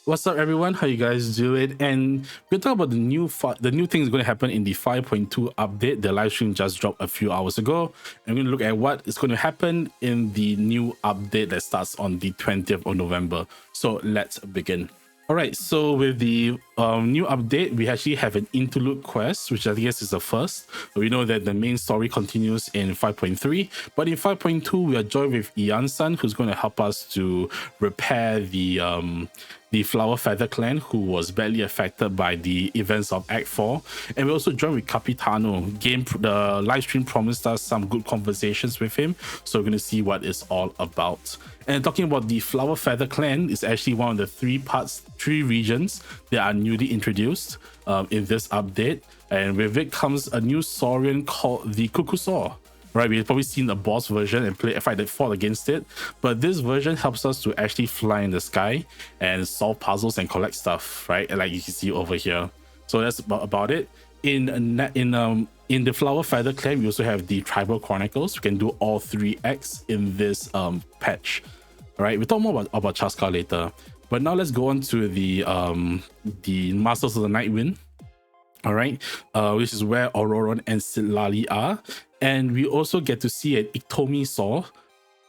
What's up, everyone? How you guys doing? And we're talking about the new things going to happen in the 5.2 update. The live stream just dropped a few hours ago. And we're going to look at what is going to happen in the new update that starts on the 20th of November. So let's begin. All right, so with the new update, we actually have an interlude quest, which I guess is the first. We know that the main story continues in 5.3, but in 5.2, we are joined with Ian-san, who's going to help us to repair the Flower Feather clan, who was badly affected by the events of Act 4. And we also joined with Capitano. The live stream promised us some good conversations with him, so we're going to see what it's all about. And talking about the Flower Feather clan, is actually one of the three regions that are newly introduced in this update. And with it comes a new Saurian called the Cuckoosaur. Right, we've probably seen the boss version and fought against it, but this version helps us to actually fly in the sky and solve puzzles and collect stuff, right? Like you can see over here. So that's about it. In the Flower Feather clan, we also have the Tribal Chronicles. We can do all 3 acts in this patch. All right, we'll talk more about CHASCA later. But now let's go on to the Masters of the Night Wind. All right, which is where Ororon and Citlali are. And we also get to see an Iktomi Saw,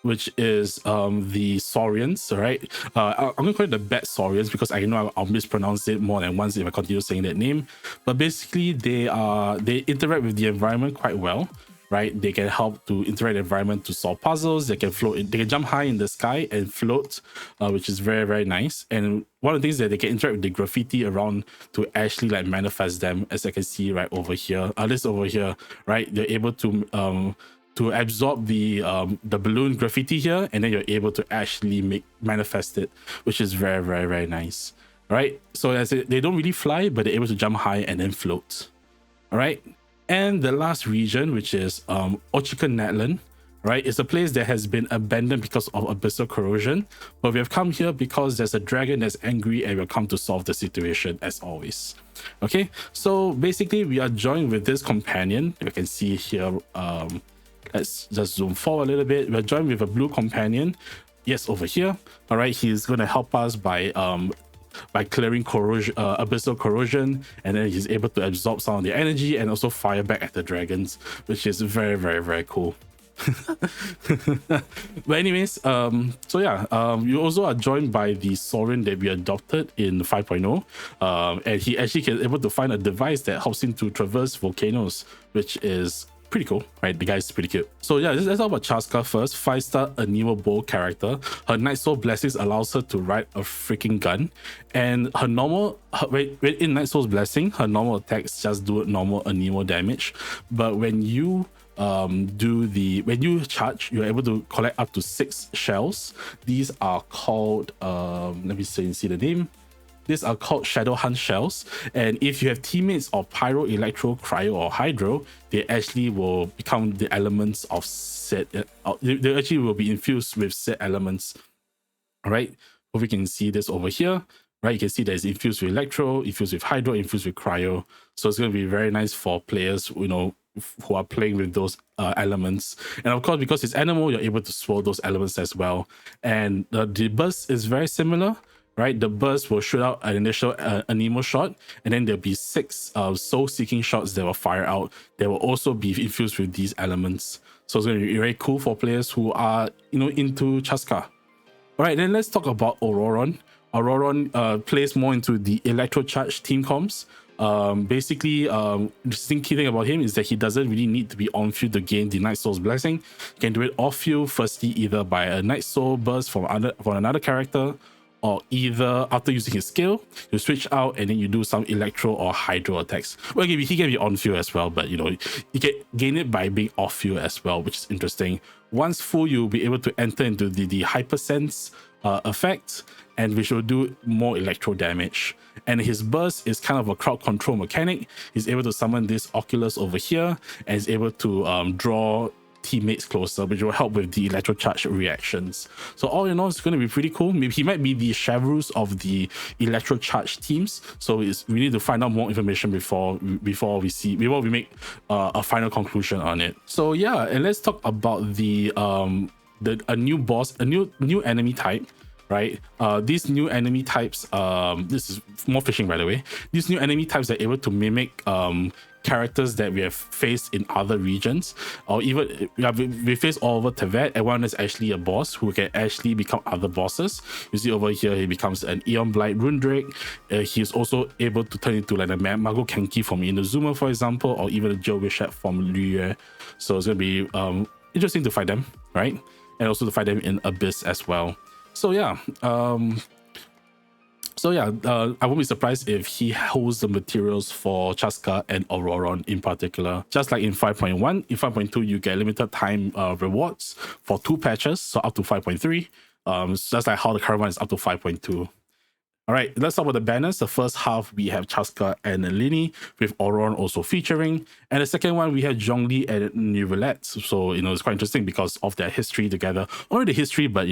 which is the Saurians, right? I'm going to call it the Bat Saurians because I know I'll mispronounce it more than once if I continue saying that name. But basically, they interact with the environment quite well, right? They can help to interact with the environment to solve puzzles. They can float. They can jump high in the sky and float, which is very, very nice. And one of the things that they can interact with the graffiti around to actually like manifest them, as I can see right over here. This over here, right? They're able to absorb the balloon graffiti here, and then you're able to actually manifest it, which is very, very, very nice. All right. So as they don't really fly, but they're able to jump high and then float. All right. And the last region, which is Ochkanatlan, right? It's a place that has been abandoned because of abyssal corrosion. But we have come here because there's a dragon that's angry and we've come to solve the situation as always. Okay, so basically we are joined with this companion. You can see here, let's just zoom forward a little bit. We're joined with a blue companion. Yes, over here. All right, he's going to help us by clearing abyssal corrosion, and then he's able to absorb some of the energy and also fire back at the dragons, which is very, very, very cool. But anyways, so yeah, you also are joined by the Saurian that we adopted in 5.0, and he actually is able to find a device that helps him to traverse volcanoes, which is pretty cool, right? The guy's pretty cute. So yeah, let's talk about CHASCA first. 5-star Anemo Bow character. Her Night Soul Blessings allows her to ride a freaking gun, and her normal in Night Soul's Blessing, her normal attacks just do normal Anemo damage, but when you charge, you're able to collect up to 6 shells. These are called let me see the name. These are called Shadow Hunt shells, and if you have teammates of Pyro, Electro, Cryo, or Hydro, they actually will become the elements of said. They actually will be infused with said elements. All right, hope we can see this over here. Right, you can see that it's infused with Electro, infused with Hydro, infused with Cryo. So it's going to be very nice for players, you know, who are playing with those elements. And of course, because it's animal, you're able to swirl those elements as well. And the burst is very similar. Right, the burst will shoot out an initial Anemo shot, and then there'll be 6 soul-seeking shots that will fire out. They will also be infused with these elements. So it's going to be very cool for players who are, you know, into CHASCA. All right, then let's talk about Ororon. Ororon plays more into the electro-charged team comps. Basically, the key thing about him is that he doesn't really need to be on field to gain the Night Soul's Blessing. He can do it off field, firstly either by a Night Soul burst from another character, or either after using his skill, you switch out and then you do some Electro or Hydro attacks. Well, he can be on field as well, but you know, you can gain it by being off field as well, which is interesting. Once full, you'll be able to enter into the Hypersense effect, and which will do more Electro damage. And his burst is kind of a crowd control mechanic. He's able to summon this Oculus over here, and is able to draw teammates closer, which will help with the electrocharge reactions. So all in all, it's going to be pretty cool. Maybe he might be the Chevrus of the electrocharge teams. So we need to find out more information before we make a final conclusion on it. So yeah, and let's talk about a new boss, a new enemy type, right? These new enemy types, this is more fishing by the way. These new enemy types are able to mimic characters that we have faced in other regions, or even we face all over Tevet, and one is actually a boss who can actually become other bosses. You see over here, he becomes an Aeon Blight Rune Drake. He is also able to turn into like a Mago Kenki from Inazuma, for example, or even a Joe Wishat from Liyue. So it's gonna be interesting to fight them, right? And also to fight them in Abyss as well. So yeah, I won't be surprised if he holds the materials for CHASCA and Ororon in particular. Just like in 5.1, in 5.2 you get limited time rewards for 2 patches, so up to 5.3. Just like how the current one is up to 5.2. All right, let's talk about the banners. The first half, we have CHASCA and Lini, with Ororon also featuring. And the second one, we have Zhongli and Neuvillette. So, it's quite interesting because of their history together. Only the history, but,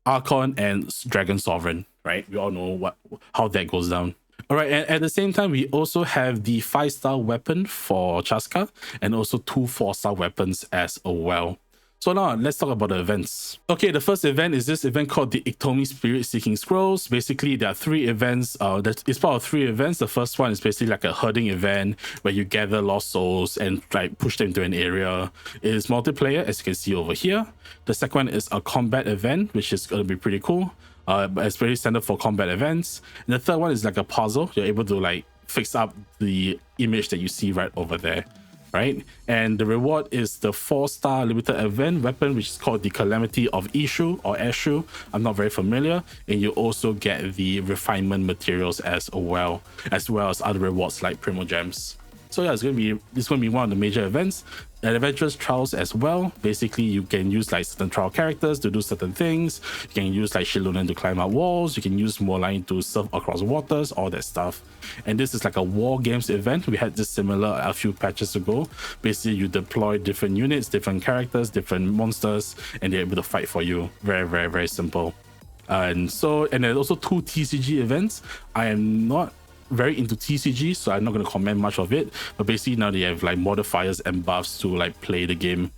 Archon and Dragon Sovereign, right? We all know how that goes down. All right, and at the same time, we also have the 5-star weapon for CHASCA and also 2 4-star weapons as well. So now let's talk about the events. Okay, the first event is this event called the Iktomi Spirit Seeking Scrolls. Basically, there are 3 events. It's part of 3 events. The first one is basically like a herding event where you gather lost souls and like push them to an area. It is multiplayer, as you can see over here. The second one is a combat event, which is going to be pretty cool. It's pretty standard for combat events. And the third one is like a puzzle. You're able to like fix up the image that you see right over there. Right, and the reward is the 4-star limited event weapon, which is called the Calamity of Ishu or Eshu. I'm not very familiar. And you also get the refinement materials as well as other rewards like Primo Gems. So yeah, it's gonna be one of the major events. And adventurous trials as well. Basically, you can use like certain trial characters to do certain things. You can use like Shilunan to climb up walls. You can use Moline to surf across waters, all that stuff. And this is like a war games event. We had this similar a few patches ago. Basically, you deploy different units, different characters, different monsters, and they're able to fight for you. Very, very, very simple. And there's also 2 TCG events. I am not very into TCG, so I'm not going to comment much of it, but basically now they have like modifiers and buffs to like play the game.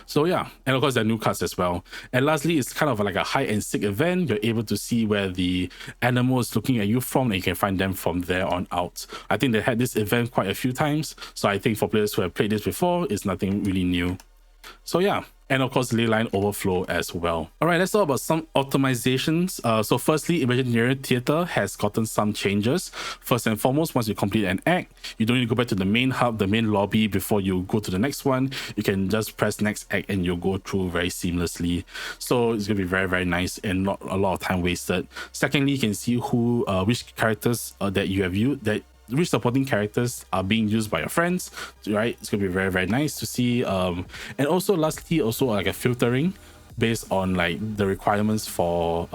So yeah, and of course there are new cards as well. And lastly, it's kind of like a hide and seek event. You're able to see where the animal is looking at you from, and you can find them from there on out. I think they had this event quite a few times, so I think for players who have played this before, it's nothing really new. So yeah, and of course Leyline Overflow as well. All right, let's talk about some optimizations. So firstly, Imaginary Theater has gotten some changes. First and foremost, once you complete an act, you don't need to go back to the main hub, the main lobby before you go to the next one. You can just press next act and you'll go through very seamlessly. So it's gonna be very, very nice and not a lot of time wasted. Secondly, you can see which characters that you have used, which supporting characters are being used by your friends, right? It's gonna be very, very nice to see. And also lastly, also like a filtering based on like the requirements for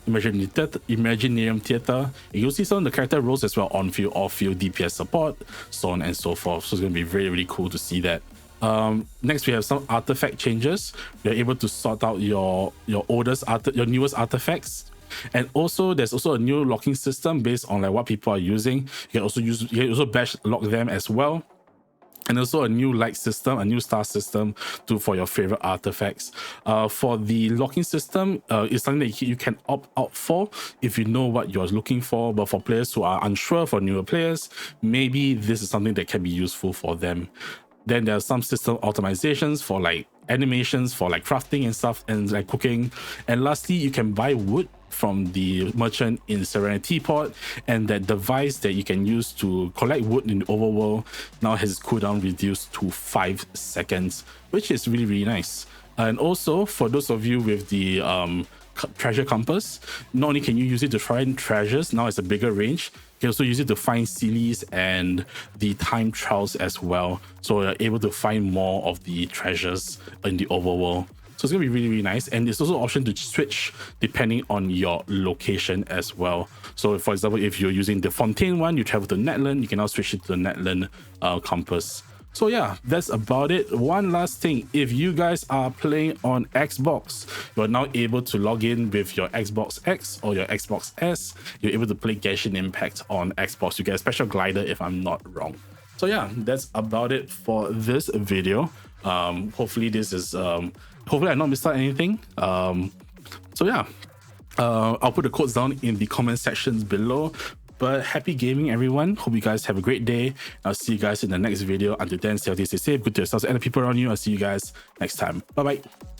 Imaginarium Theater. You'll see some of the character roles as well: on field, off field, DPS support, so on and so forth. So it's gonna be really, really cool to see that. Next, we have some artifact changes. You're able to sort out your newest artifacts. And also there's also a new locking system based on like what people are using. You can also bash lock them as well. And also a new light system, a new star system for your favorite artifacts. For the locking system, it's something that you can opt out for if you know what you're looking for. But for players who are unsure, for newer players, maybe this is something that can be useful for them. Then there are some system optimizations for like animations for like crafting and stuff and like cooking. And lastly, you can buy wood from the merchant in Serenity Port, and that device that you can use to collect wood in the overworld now has its cooldown reduced to 5 seconds, which is really, really nice. And also for those of you with the treasure compass, not only can you use it to find treasures, now it's a bigger range. You can also use it to find citlali and the time trials as well. So you're able to find more of the treasures in the overworld. So it's going to be really, really nice. And there's also an option to switch depending on your location as well. So for example, if you're using the Fontaine one, you travel to Netland, you can now switch it to the Netland compass. So yeah, that's about it. One last thing, if you guys are playing on Xbox, you're now able to log in with your Xbox X or your Xbox S. You're able to play Genshin Impact on Xbox. You get a special glider if I'm not wrong. So yeah, that's about it for this video. Hopefully this is hopefully I not missed out anything. So yeah, I'll put the codes down in the comment sections below. But happy gaming, everyone. Hope you guys have a great day. I'll see you guys in the next video. Until then, stay healthy, stay safe, good to yourselves and the people around you. I'll see you guys next time. Bye bye.